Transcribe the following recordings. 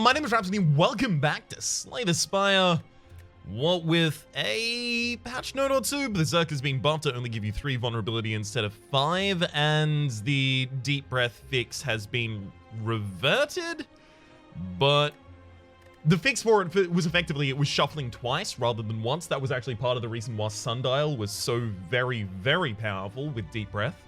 My name is Rhapsody, welcome back to Slay the Spire. What with a patch note or two, Berserker's being buffed to only give you 3 vulnerability instead of 5, and the deep breath fix has been reverted, but the fix for it was effectively, it was shuffling twice rather than once. That was actually part of the reason why Sundial was so very, very powerful with deep breath.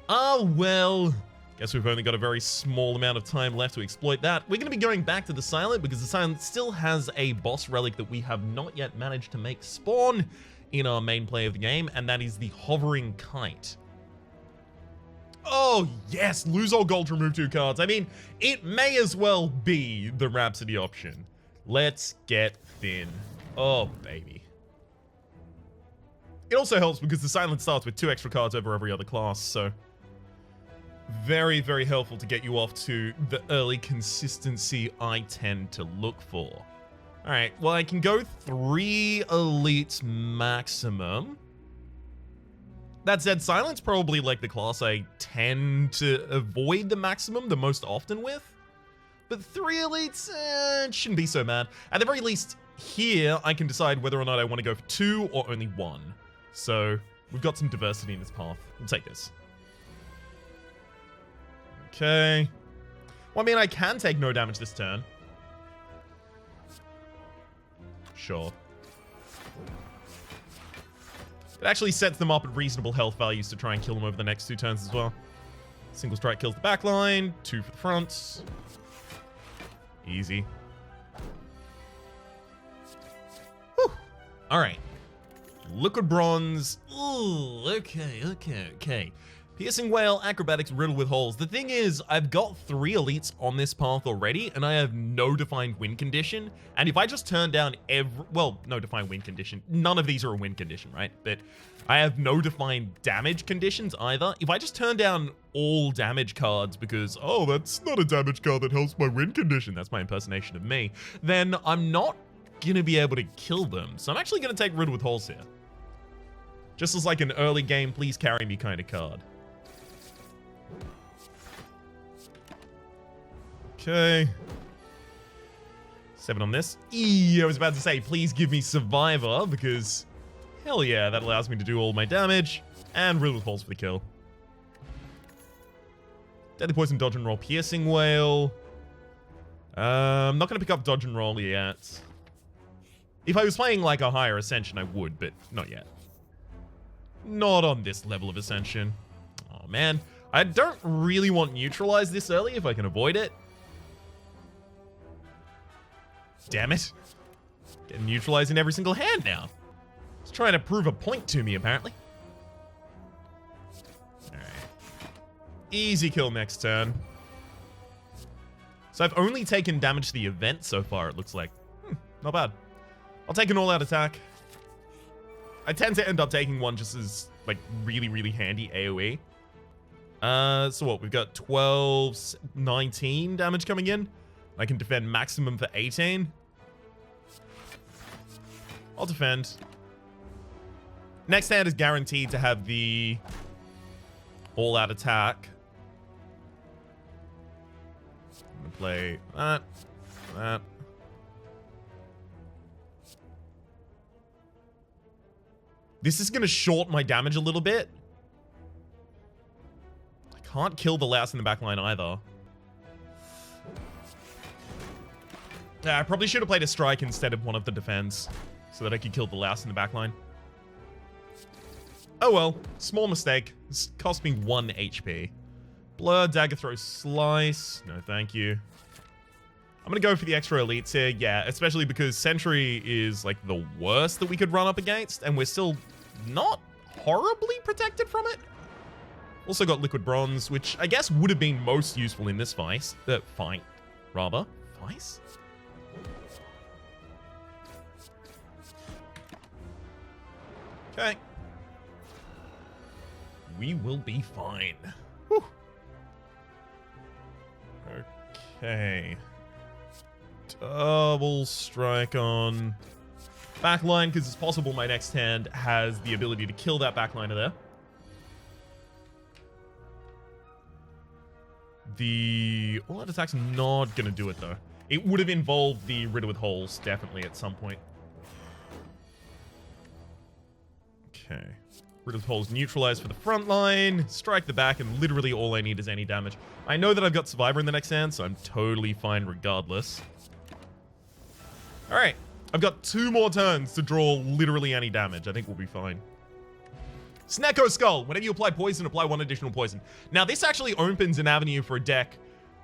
Well, guess we've only got a very small amount of time left to exploit that. We're going to be going back to the Silent because the Silent still has a boss relic that we have not yet managed to make spawn in our main play of the game, and that is the Hovering Kite. Oh yes, lose all gold to remove 2 cards. I mean, it may as well be the Rhapsody option. Let's get thin. Oh baby. It also helps because the Silent starts with 2 extra cards over every other class, so very, very helpful to get you off to the early consistency I tend to look for. Alright, well I can go 3 elites maximum. That said, Silent's probably like the class I tend to avoid the maximum the most often with. But 3 elites, it shouldn't be so bad. At the very least, here I can decide whether or not I want to go for 2 or only 1. So, we've got some diversity in this path. We'll take this. Okay. Well, I mean, I can take no damage this turn. Sure. It actually sets them up at reasonable health values to try and kill them over the next 2 turns as well. Single strike kills the back line, 2 for the front. Easy. Whew. Alright. Liquid Bronze. Ooh, okay. Piercing Whale, Acrobatics, Riddle with Holes. The thing is, I've got 3 elites on this path already, and I have no defined win condition. And if I just turn down well, no defined win condition. None of these are a win condition, right? But I have no defined damage conditions either. If I just turn down all damage cards because, oh, that's not a damage card that helps my win condition, that's my impersonation of me, then I'm not gonna be able to kill them. So I'm actually gonna take Riddle with Holes here. Just as like an early game, please carry me kind of card. Okay. 7 on this. I was about to say, please give me Survivor, because hell yeah, that allows me to do all my damage. And Riddle with Holes for the kill. Deadly Poison, Dodge and Roll, Piercing Whale. I'm not going to pick up Dodge and Roll yet. If I was playing like a higher Ascension, I would, but not yet. Not on this level of Ascension. Oh man. I don't really want Neutralize this early if I can avoid it. Damn it. Getting neutralized in every single hand now. It's trying to prove a point to me, apparently. Alright. Easy kill next turn. So I've only taken damage to the event so far, it looks like. Not bad. I'll take an all-out attack. I tend to end up taking one just as, like, really, really handy AoE. So what? We've got 12, 19 damage coming in. I can defend maximum for 18. I'll defend. Next hand is guaranteed to have the all-out attack. I'm gonna play that. This is gonna short my damage a little bit. I can't kill the last in the back line either. I probably should have played a strike instead of one of the defense, so that I could kill the last in the backline. Oh well, small mistake. This cost me 1 HP. Blur, Dagger Throw, Slice. No, thank you. I'm gonna go for the extra elites here. Yeah, especially because Sentry is like the worst that we could run up against, and we're still not horribly protected from it. Also got Liquid Bronze, which I guess would have been most useful in this fight. Rather. Vice? Okay. We will be fine. Whew. Okay. Double strike on backline, because it's possible my next hand has the ability to kill that backliner there. The all-out attack's not gonna do it though. It would have involved the Riddle with Holes, definitely, at some point. Okay. Riddle with Holes neutralized for the front line. Strike the back, and literally all I need is any damage. I know that I've got Survivor in the next hand, so I'm totally fine regardless. Alright. I've got 2 more turns to draw literally any damage. I think we'll be fine. Snecko Skull. Whenever you apply poison, apply 1 additional poison. Now, this actually opens an avenue for a deck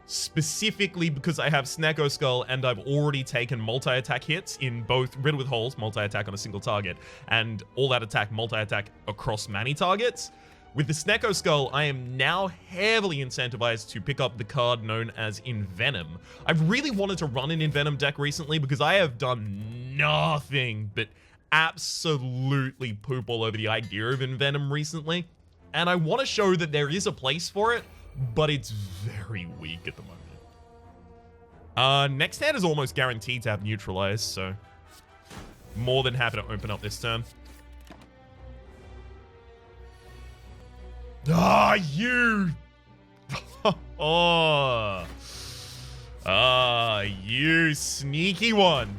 specifically because I have Snecko Skull and I've already taken multi-attack hits in both Riddle with Holes, multi-attack on a single target, and All That Attack, multi-attack across many targets. With the Snecko Skull, I am now heavily incentivized to pick up the card known as Envenom. I've really wanted to run an Envenom deck recently because I have done nothing but absolutely poop all over the idea of Envenom recently. And I want to show that there is a place for it, but it's very weak at the moment. Next hand is almost guaranteed to have Neutralize, so more than happy to open up this turn. Ah, you! Oh. Ah, you sneaky one.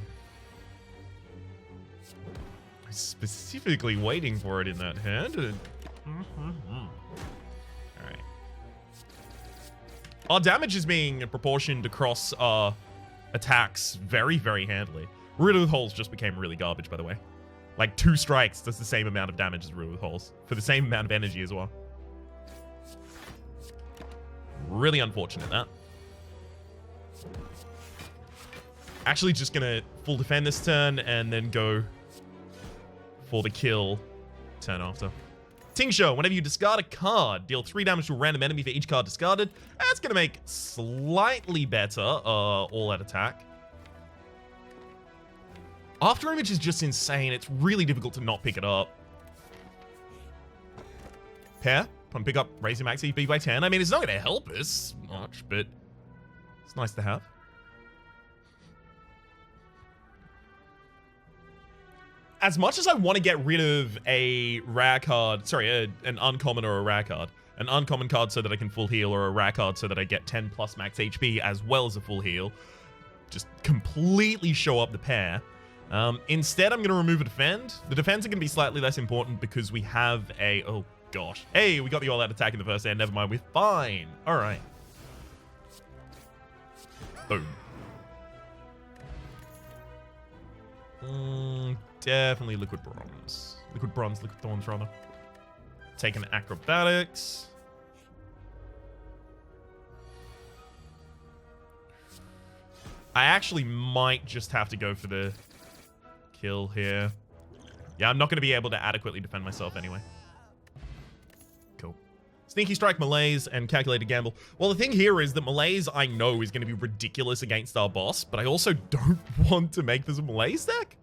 I was specifically waiting for it in that hand. Alright. Our damage is being proportioned across our attacks very, very handily. Riddle with Holes just became really garbage, by the way. Like 2 strikes does the same amount of damage as Riddle with Holes, for the same amount of energy as well. Really unfortunate, that. Actually just gonna full defend this turn and then go for the kill turn after. Tingshaw, whenever you discard a card, deal 3 damage to a random enemy for each card discarded. That's gonna make slightly better All Out Attack. After Image is just insane. It's really difficult to not pick it up. Pair. Pick up, raise your max HP by 10. I mean, it's not going to help us much, but it's nice to have. As much as I want to get rid of a rare card, sorry, an uncommon or a rare card, an uncommon card so that I can full heal, or a rare card so that I get 10 plus max HP as well as a full heal, just completely show up the pair. Instead, I'm going to remove a defend. The defense are going to be slightly less important because we have a... Oh, gosh. Hey, we got the all-out attack in the first hand. Never mind, we're fine. All right. Boom. Definitely Liquid Bronze. Liquid Thorns, rather. Taking Acrobatics. I actually might just have to go for the kill here. Yeah, I'm not going to be able to adequately defend myself anyway. Cool. Sneaky Strike, Malaise, and Calculated Gamble. Well, the thing here is that Malaise, I know, is going to be ridiculous against our boss, but I also don't want to make this a Malaise deck.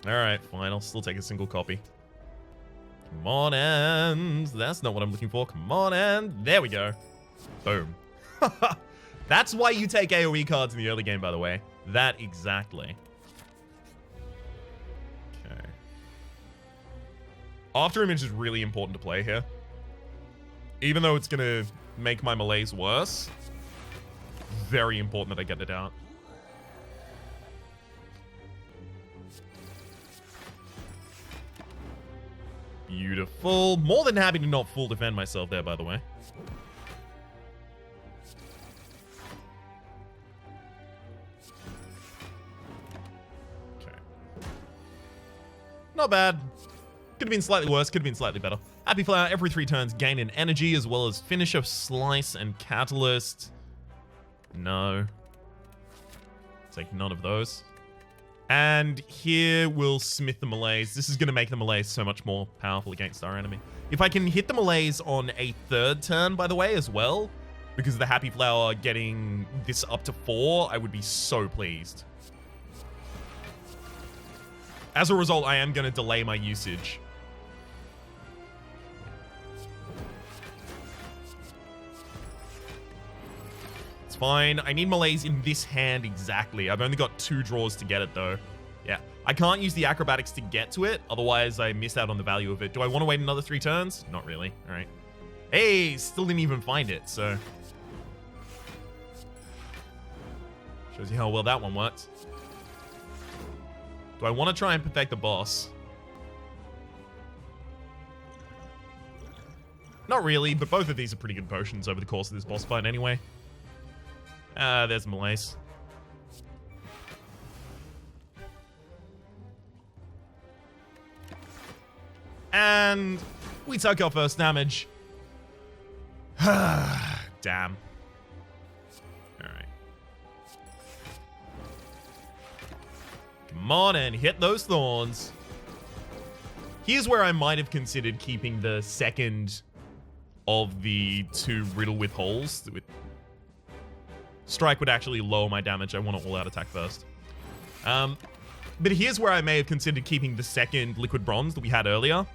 Alright, fine. I'll still take a single copy. Come on, and... That's not what I'm looking for. Come on, and... There we go. Boom. That's why you take AoE cards in the early game, by the way. That exactly. Okay. After Image is really important to play here. Even though it's going to make my Malaise worse, very important that I get it out. Beautiful. More than happy to not full defend myself there, by the way. Okay. Not bad. Could have been slightly worse, could have been slightly better. Happy Flower, every 3 turns gain an energy as well as Finisher, Slice, and Catalyst. No. Take none of those. And here we'll Smith the Malaise. This is going to make the Malaise so much more powerful against our enemy. If I can hit the Malaise on a 3rd turn, by the way, as well, because of the Happy Flower getting this up to 4, I would be so pleased. As a result, I am going to delay my usage. It's fine. I need Malaise in this hand exactly. I've only got 2 draws to get it, though. Yeah. I can't use the Acrobatics to get to it. Otherwise, I miss out on the value of it. Do I want to wait another 3 turns? Not really. All right. Hey, still didn't even find it, so... Shows you how well that one worked. Do I want to try and perfect the boss? Not really, but both of these are pretty good potions over the course of this boss fight anyway. There's Malaise. And we took our first damage. Damn. Alright. Come on and hit those thorns. Here's where I might have considered keeping the second of the two riddle with holes. Strike would actually lower my damage. I want to all-out attack first. But here's where I may have considered keeping the second liquid bronze that we had earlier.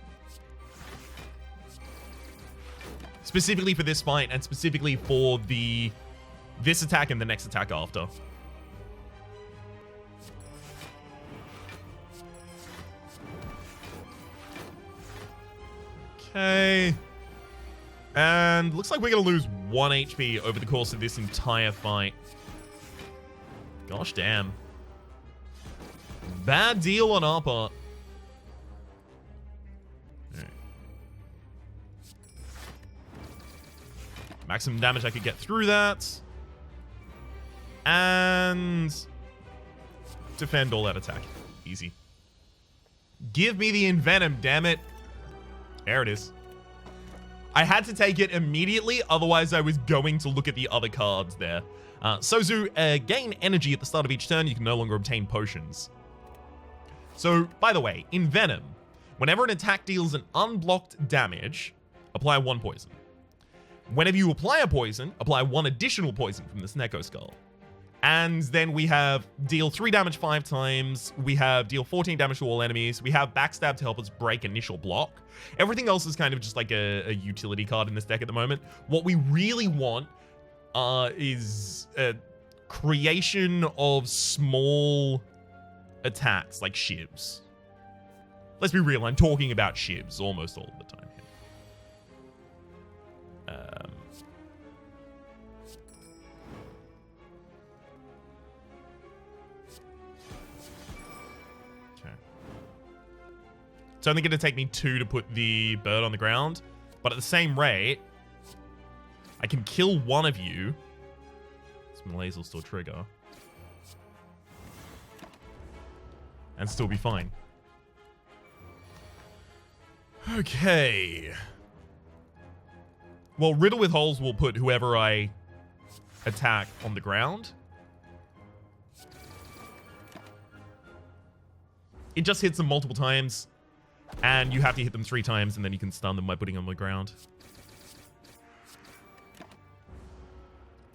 Specifically for this fight, and specifically for this attack and the next attack after. Okay. And looks like we're going to lose 1 HP over the course of this entire fight. Gosh damn. Bad deal on our part. Alright. Maximum damage I could get through that. And defend all that attack. Easy. Give me the Envenom, damn it. There it is. I had to take it immediately, otherwise I was going to look at the other cards there. Sozu, gain energy at the start of each turn. You can no longer obtain potions. So, by the way, in Venom, whenever an attack deals an unblocked damage, apply 1 poison. Whenever you apply a poison, apply 1 additional poison from this Neko Skull. And then we have deal 3 damage 5 times. We have deal 14 damage to all enemies. We have backstab to help us break initial block. Everything else is kind of just like a utility card in this deck at the moment. What we really want is a creation of small attacks like shivs. Let's be real, I'm talking about shivs almost all the time. It's only going to take me 2 to put the bird on the ground, but at the same rate, I can kill one of you. This Malaise will still trigger. And still be fine. Okay. Well, Riddle with Holes will put whoever I attack on the ground. It just hits them multiple times. And you have to hit them 3 times, and then you can stun them by putting them on the ground.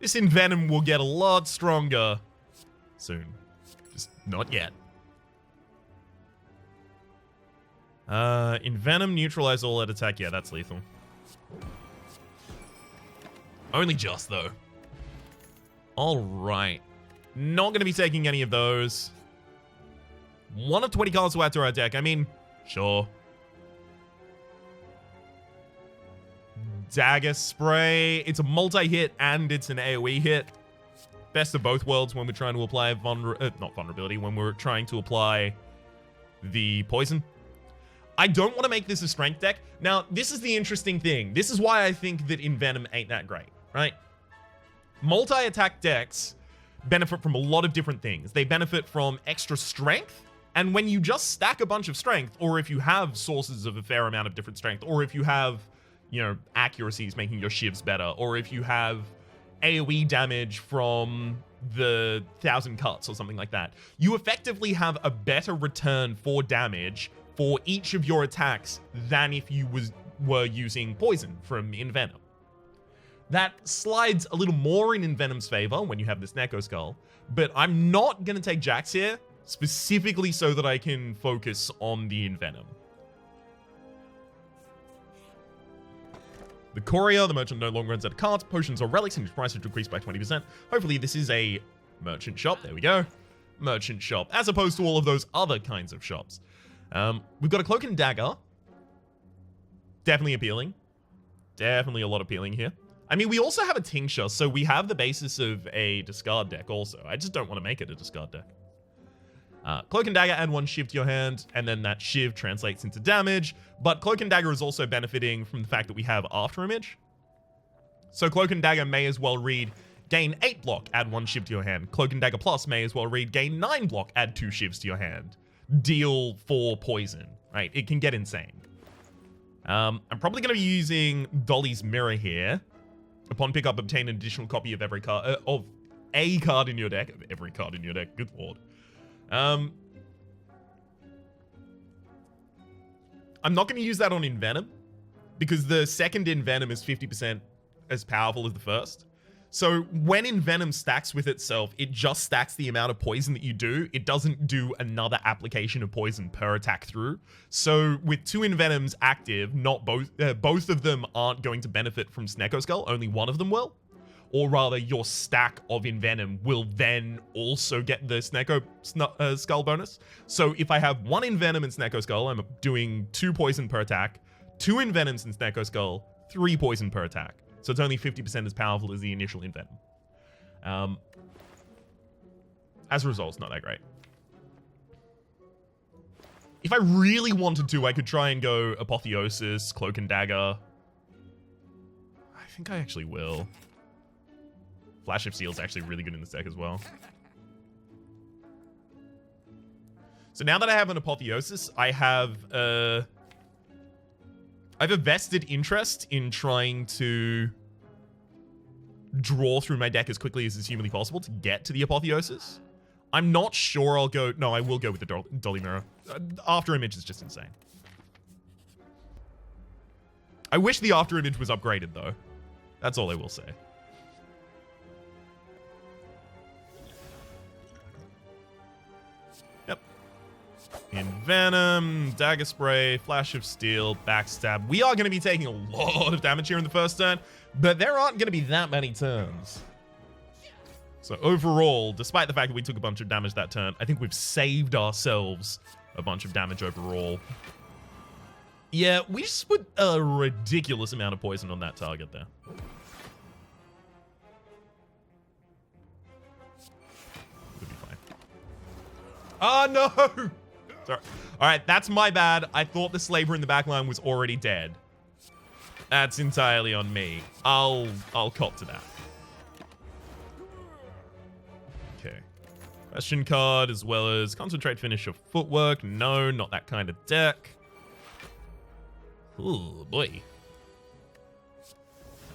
This Envenom will get a lot stronger soon. Just not yet. Envenom, neutralize all at attack. Yeah, that's lethal. Only just, though. Alright. Not going to be taking any of those. 1 of 20 cards to add to our deck. I mean... Sure. Dagger Spray. It's a multi-hit and it's an AoE hit. Best of both worlds when we're trying to apply not vulnerability, when we're trying to apply the poison. I don't want to make this a strength deck. Now, this is the interesting thing. This is why I think that Envenom ain't that great, right? Multi-attack decks benefit from a lot of different things. They benefit from extra strength. And when you just stack a bunch of strength, or if you have sources of a fair amount of different strength, or if you have, you know, accuracies making your shivs better, or if you have AoE damage from the 1,000 cuts or something like that, you effectively have a better return for damage for each of your attacks than if you were using poison from Envenom. That slides a little more in Envenom's favor when you have this Neko Skull, but I'm not going to take Jax here, specifically so that I can focus on the Envenom. The Courier, the merchant no longer runs out of cards, potions or relics, and its price has decreased by 20%. Hopefully this is a merchant shop. There we go. Merchant shop, as opposed to all of those other kinds of shops. We've got a Cloak and Dagger. Definitely appealing. Definitely a lot appealing here. I mean, we also have a Tincture, so we have the basis of a discard deck also. I just don't want to make it a discard deck. Cloak and Dagger, add 1 Shiv to your hand, and then that Shiv translates into damage. But Cloak and Dagger is also benefiting from the fact that we have After Image. So Cloak and Dagger may as well read gain 8 block, add 1 Shiv to your hand. Cloak and Dagger Plus may as well read gain 9 block, add 2 Shivs to your hand. Deal 4 poison, right? It can get insane. I'm probably going to be using Dolly's Mirror here. Upon pickup, obtain an additional copy of every card, of a card in your deck. Of every card in your deck, good lord. I'm not going to use that on Envenom, because the second Envenom is 50% as powerful as the first. So when Envenom stacks with itself, it just stacks the amount of poison that you do. It doesn't do another application of poison per attack through. So with 2 Envenoms active, not both of them aren't going to benefit from Snecko Skull. Only one of them will. Or rather, your stack of Envenom will then also get the Snecko Skull bonus. So if I have 1 Envenom in Snecko Skull, I'm doing 2 poison per attack. 2 Envenoms in Snecko Skull, 3 poison per attack. So it's only 50% as powerful as the initial Envenom. As a result, it's not that great. If I really wanted to, I could try and go Apotheosis, Cloak and Dagger. I think I actually will. Flash of Steel is actually really good in this deck as well. So now that I have an Apotheosis, I have a vested interest in trying to draw through my deck as quickly as is humanly possible to get to the Apotheosis. I'm not sure I'll go... No, I will go with the Dolly Mirror. After Image is just insane. I wish the After Image was upgraded, though. That's all I will say. Yep. Envenom, Dagger Spray, Flash of Steel, Backstab. We are going to be taking a lot of damage here in the first turn, but there aren't going to be that many turns. So overall, despite the fact that we took a bunch of damage that turn, I think we've saved ourselves a bunch of damage overall. Yeah, we just put a ridiculous amount of poison on that target there. We'll be fine. Oh, no! Sorry. All right, that's my bad. I thought the Slaver in the backline was already dead. That's entirely on me. I'll cop to that. Okay. Question card as well as Concentrate Finish of Footwork. No, not that kind of deck. Ooh, boy.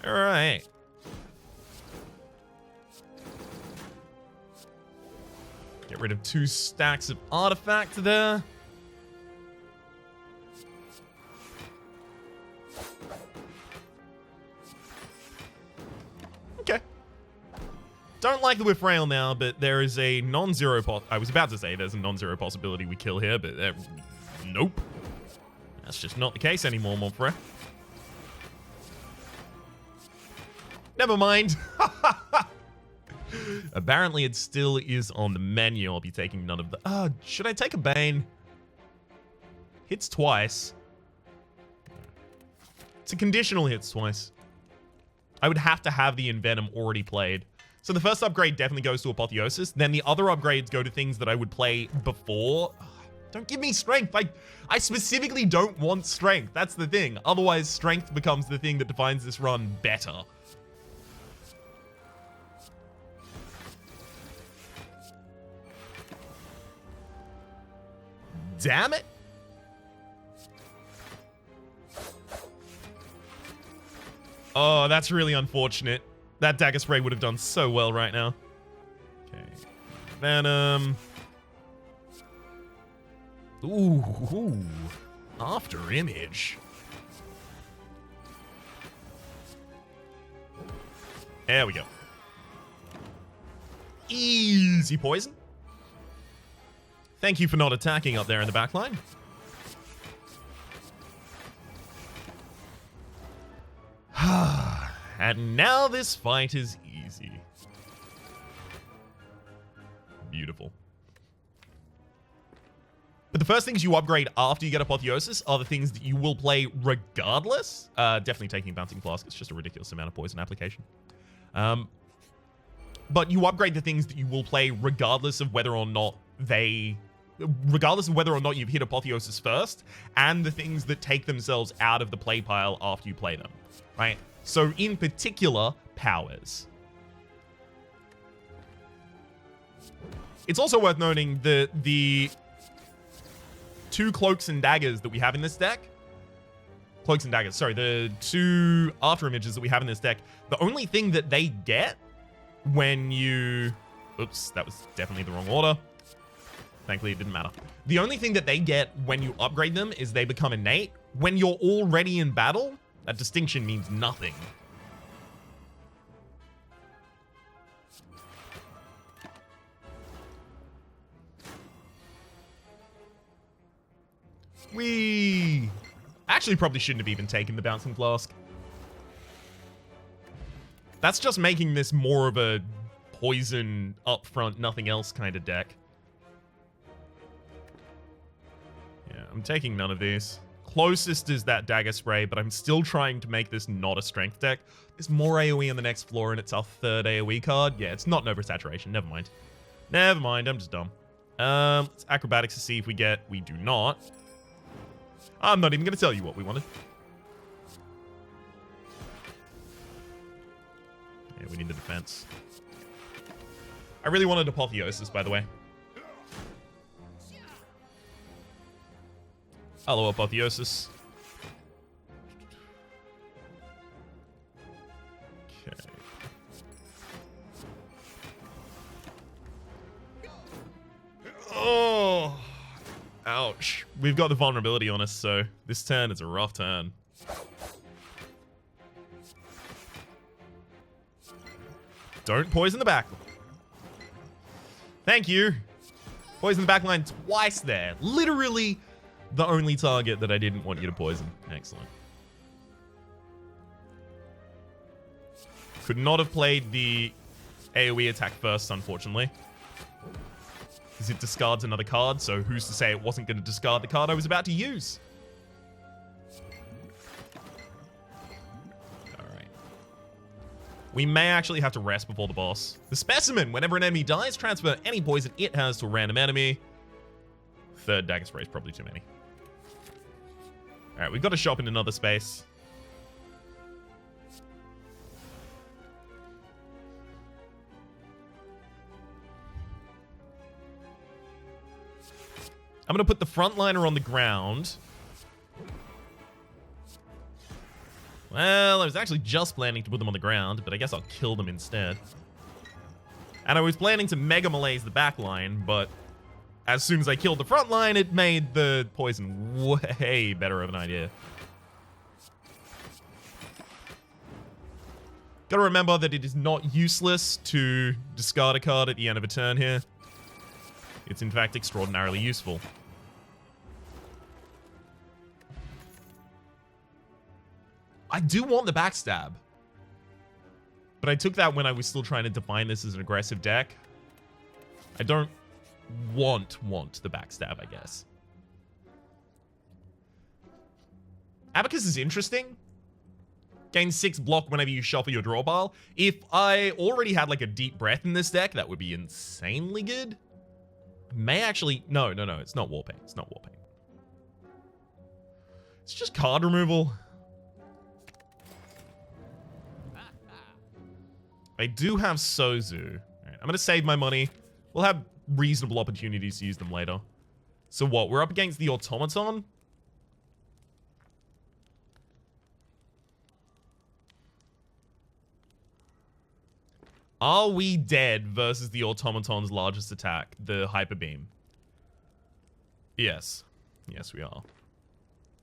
All right. Get rid of 2 stacks of artifact there. Okay. Don't like the Whiff Rail now, but there is a non-zero I was about to say there's a non-zero possibility we kill here, but nope. That's just not the case anymore, mon frere. Never mind. Apparently it still is on the menu. I'll be taking none of the... should I take a Bane? Hits twice. It's a conditional hits twice. I would have to have the Envenom already played. So the first upgrade definitely goes to Apotheosis. Then the other upgrades go to things that I would play before. Don't give me strength. I specifically don't want strength. That's the thing. Otherwise, strength becomes the thing that defines this run better. Damn it. Oh, that's really unfortunate. That Dagger Spray would have done so well right now. Okay. Venom. Ooh. After Image. There we go. Easy poison. Thank you for not attacking up there in the back line. And now this fight is easy. Beautiful. But the first things you upgrade after you get Apotheosis are the things that you will play regardless. Definitely taking Bouncing Flask. It's just a ridiculous amount of poison application. But you upgrade the things that you will play regardless of whether or not you've hit Apotheosis first, and the things that take themselves out of the play pile after you play them, right? So in particular, powers. It's also worth noting that the 2 Cloaks and Daggers that we have in this deck, the 2 After Images that we have in this deck, the only thing that they get when you... Oops, that was definitely the wrong order. Thankfully, it didn't matter. The only thing that they get when you upgrade them is they become innate. When you're already in battle, that distinction means nothing. We actually probably shouldn't have even taken the Bouncing Flask. That's just making this more of a poison upfront, nothing else kind of deck. Yeah, I'm taking none of these. Closest is that Dagger Spray, but I'm still trying to make this not a strength deck. There's more AoE on the next floor, and it's our 3rd AoE card. Yeah, it's not an oversaturation. Never mind. Never mind, I'm just dumb. Let's Acrobatics to see if we get... We do not. I'm not even going to tell you what we wanted. Yeah, we need the defense. I really wanted Apotheosis, by the way. Hello, Apotheosis. Okay. Oh! Ouch. We've got the vulnerability on us, so this turn is a rough turn. Don't poison the back. Thank you. Poison the backline twice there. Literally the only target that I didn't want you to poison. Excellent. Could not have played the AoE attack first, unfortunately. Because it discards another card, so who's to say it wasn't going to discard the card I was about to use? Alright. We may actually have to rest before the boss. The Specimen. Whenever an enemy dies, transfer any poison it has to a random enemy. 3rd Dagger Spray is probably too many. Alright, we've got to shop in another space. I'm going to put the frontliner on the ground. Well, I was actually just planning to put them on the ground, but I guess I'll kill them instead. And I was planning to Mega Malaise the backline, but as soon as I killed the frontline, it made the poison way better of an idea. Gotta remember that it is not useless to discard a card at the end of a turn here. It's in fact extraordinarily useful. I do want the backstab. But I took that when I was still trying to define this as an aggressive deck. I don't want the backstab, I guess. Abacus is interesting. Gain 6 block whenever you shuffle your draw pile. If I already had like a Deep Breath in this deck, that would be insanely good. May actually... No, it's not War Paint. It's not War Paint. It's just card removal. I do have Sozu. Right, I'm going to save my money. We'll have reasonable opportunities to use them later. So what? We're up against the Automaton? Are we dead versus the Automaton's largest attack, the Hyper Beam? Yes. Yes, we are.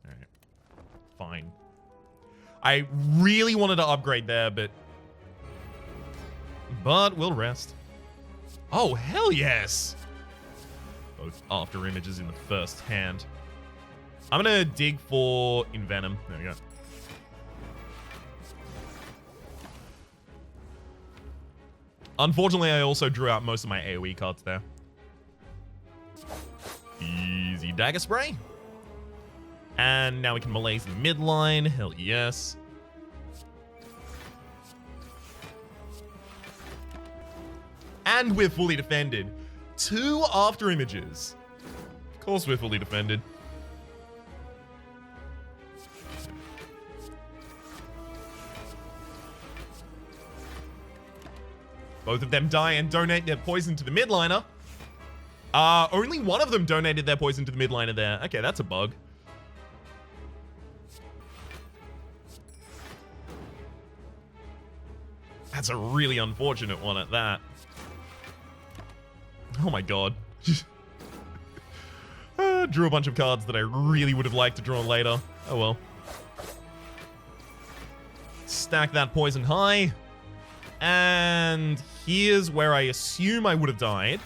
Alright. Fine. I really wanted to upgrade there, but we'll rest. Oh, hell yes! Both After Images in the first hand. I'm gonna dig for Envenom. There we go. Unfortunately, I also drew out most of my AoE cards there. Easy Dagger Spray. And now we can malaise the midline. Hell yes. And we're fully defended. 2 after images. Of course we're fully defended. Both of them die and donate their poison to the midliner. Only one of them donated their poison to the midliner there. Okay, that's a bug. That's a really unfortunate one at that. Oh my god. Drew a bunch of cards that I really would have liked to draw later. Oh well. Stack that poison high. And here's where I assume I would have died.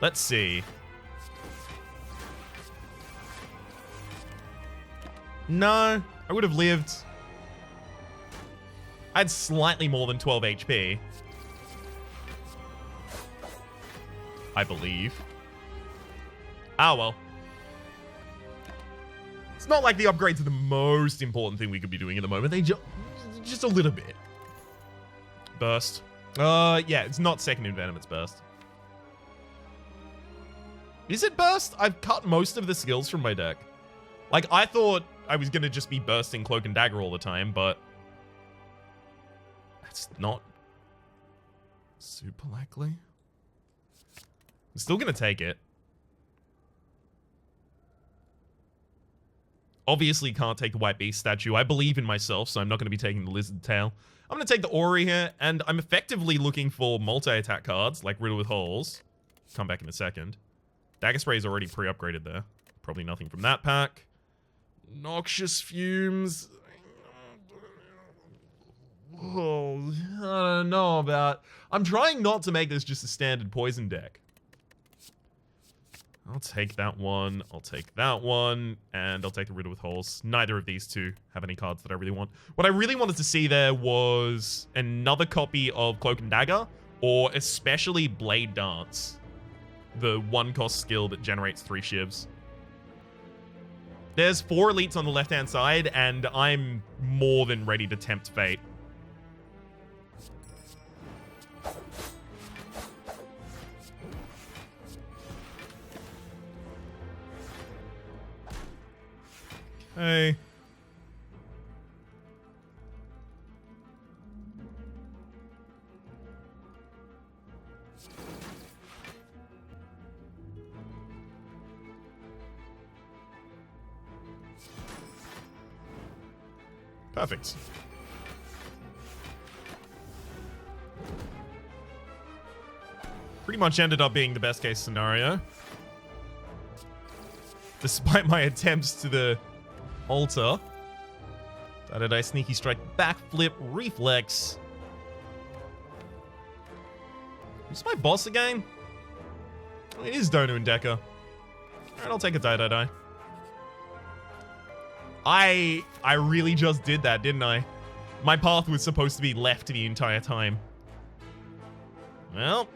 Let's see. No, I would have lived. I had slightly more than 12 HP. I believe. Ah, well. It's not like the upgrades are the most important thing we could be doing at the moment. They just a little bit. Burst. Yeah, it's not second Envenom, it's Burst. Is it Burst? I've cut most of the skills from my deck. Like, I thought I was going to just be bursting Cloak and Dagger all the time, but that's not super likely. I'm still going to take it. Obviously can't take the White Beast statue. I believe in myself, so I'm not going to be taking the Lizard Tail. I'm going to take the Ori here, and I'm effectively looking for multi-attack cards, like Riddle with Holes. Come back in a second. Dagger Spray is already pre-upgraded there. Probably nothing from that pack. Noxious Fumes. Oh, I don't know about... I'm trying not to make this just a standard poison deck. I'll take that one, I'll take that one, and I'll take the Riddle with Holes. Neither of these two have any cards that I really want. What I really wanted to see there was another copy of Cloak and Dagger, or especially Blade Dance. The 1-cost skill that generates 3 shivs. There's 4 elites on the left-hand side, and I'm more than ready to tempt fate. Hey. Perfect. Pretty much ended up being the best case scenario. Despite my attempts to the altar. Did I sneaky strike, backflip, reflex. Who's my boss again? Oh, it is Donu and Decker. Alright, I'll take a die. I really just did that, didn't I? My path was supposed to be left the entire time. Well,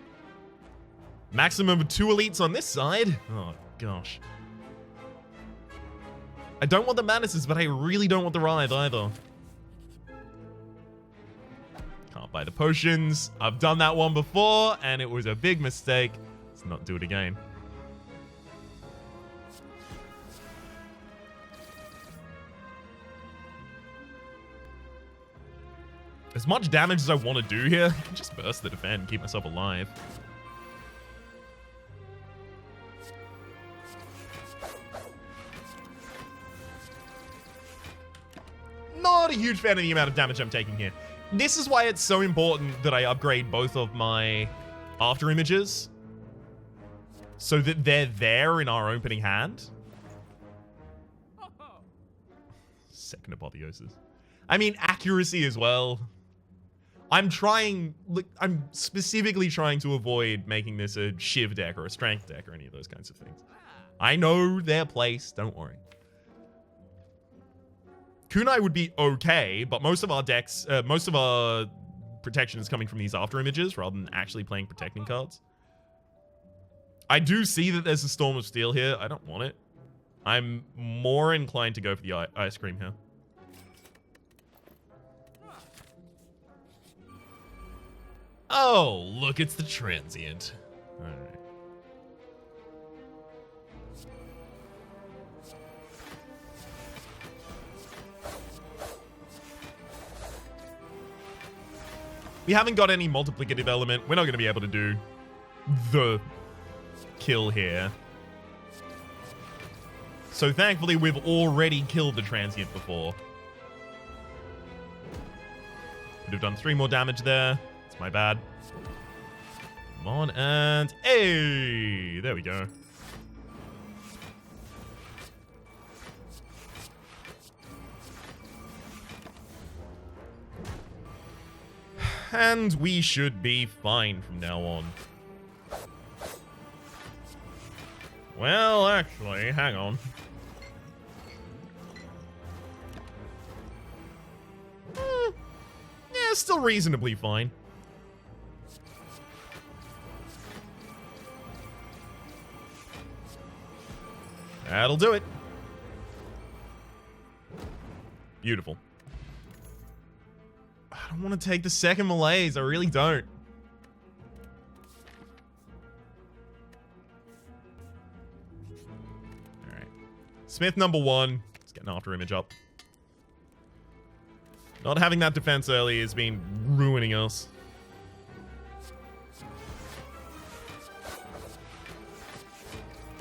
maximum of 2 elites on this side. Oh, gosh. I don't want the Manuses, but I really don't want the Writhe either. Can't buy the potions. I've done that one before, and it was a big mistake. Let's not do it again. As much damage as I want to do here, I can just burst the defend, keep myself alive. Not a huge fan of the amount of damage I'm taking here. This is why it's so important that I upgrade both of my after images, so that they're there in our opening hand. Second apotheosis. I mean, accuracy as well. I'm specifically trying to avoid making this a Shiv deck or a Strength deck or any of those kinds of things. I know their place, don't worry. Kunai would be okay, but most of our decks, most of our protection is coming from these after images rather than actually playing protecting cards. I do see that there's a Storm of Steel here. I don't want it. I'm more inclined to go for the ice cream here. Oh, look, it's the transient. All right. We haven't got any multiplicative element. We're not going to be able to do the kill here. So thankfully, we've already killed the transient before. Could have done 3 more damage there. It's my bad. Come on, and hey, there we go. And we should be fine from now on. Well, actually, hang on. Yeah, still reasonably fine. That'll do it. Beautiful. I don't want to take the second malaise. I really don't. All right. Smith number 1. Let's get an after image up. Not having that defense early has been ruining us.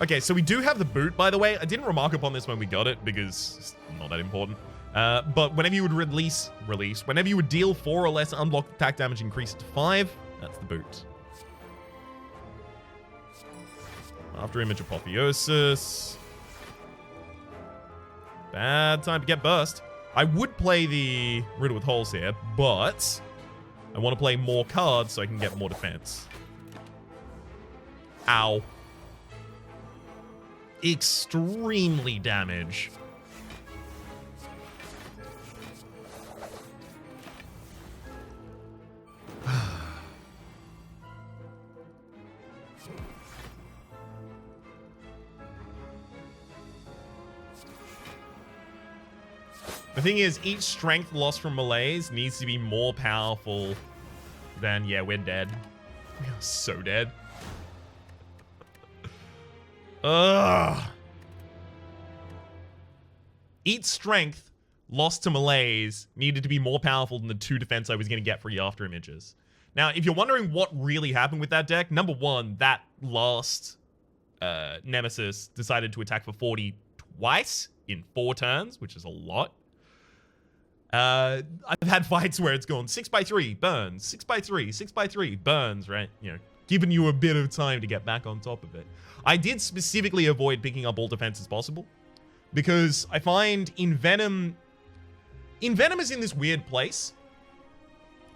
Okay, so we do have the boot, by the way. I didn't remark upon this when we got it because it's not that important. But whenever you would whenever you would deal 4 or less unblocked attack damage, increase it to 5. That's the boot. After image apotheosis. Bad time to get burst. I would play the riddle with holes here, but I want to play more cards so I can get more defense. Ow. Extremely damage. The thing is, each strength lost from malaise needs to be more powerful than, yeah, we're dead. We are so dead. Ugh. Each strength lost to malaise needed to be more powerful than the 2 defense I was going to get for the after images. Now, if you're wondering what really happened with that deck, number 1, that last Nemesis decided to attack for 40 twice in 4 turns, which is a lot. I've had fights where it's gone 6x3, burns, 6x3, 6x3, burns, right? You know, giving you a bit of time to get back on top of it. I did specifically avoid picking up all defense as possible because I find Envenom is in this weird place.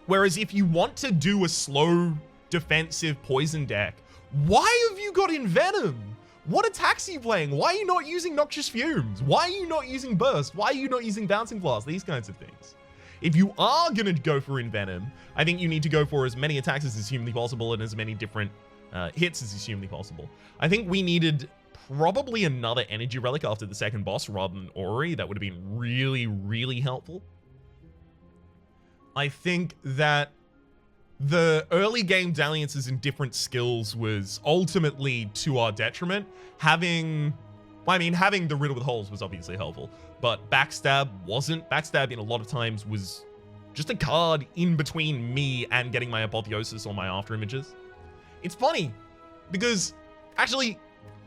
Whereas if you want to do a slow defensive poison deck, why have you got Envenom? What attacks are you playing? Why are you not using Noxious Fumes? Why are you not using Burst? Why are you not using Bouncing Blast? These kinds of things. If you are going to go for Envenom, I think you need to go for as many attacks as is humanly possible and as many different hits as is humanly possible. I think we needed probably another Energy Relic after the second boss rather than Ori. That would have been really, really helpful. I think that the early game dalliances in different skills was ultimately to our detriment. Having the riddle with holes was obviously helpful, but backstab wasn't. Backstab in a lot of times was just a card in between me and getting my apotheosis or my after images. It's funny because actually,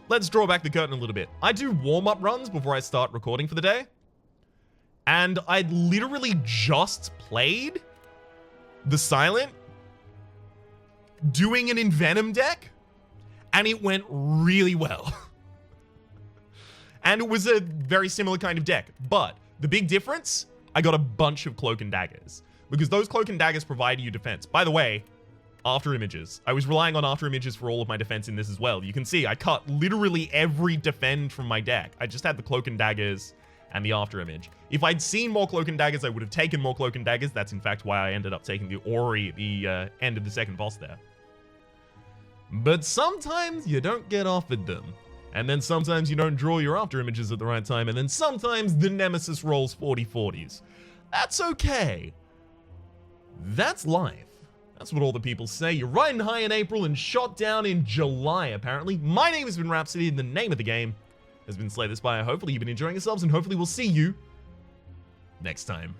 let's draw back the curtain a little bit. I do warm-up runs before I start recording for the day, and I literally just played the Silent doing an Envenom deck, and it went really well. And it was a very similar kind of deck, but the big difference, I got a bunch of Cloak and Daggers, because those Cloak and Daggers provide you defense. By the way, after images. I was relying on after images for all of my defense in this as well. You can see I cut literally every defend from my deck. I just had the Cloak and Daggers and the after image. If I'd seen more Cloak and Daggers, I would have taken more Cloak and Daggers. That's in fact why I ended up taking the Ori at the end of the second boss there. But sometimes you don't get offered them. And then sometimes you don't draw your after images at the right time, and then sometimes the Nemesis rolls 40/40s. That's okay. That's life. That's what all the people say. You're riding high in April and shot down in July, apparently. My name has been Rhapsody, and the name of the game has been Slay the Spire. Hopefully you've been enjoying yourselves, and hopefully we'll see you next time.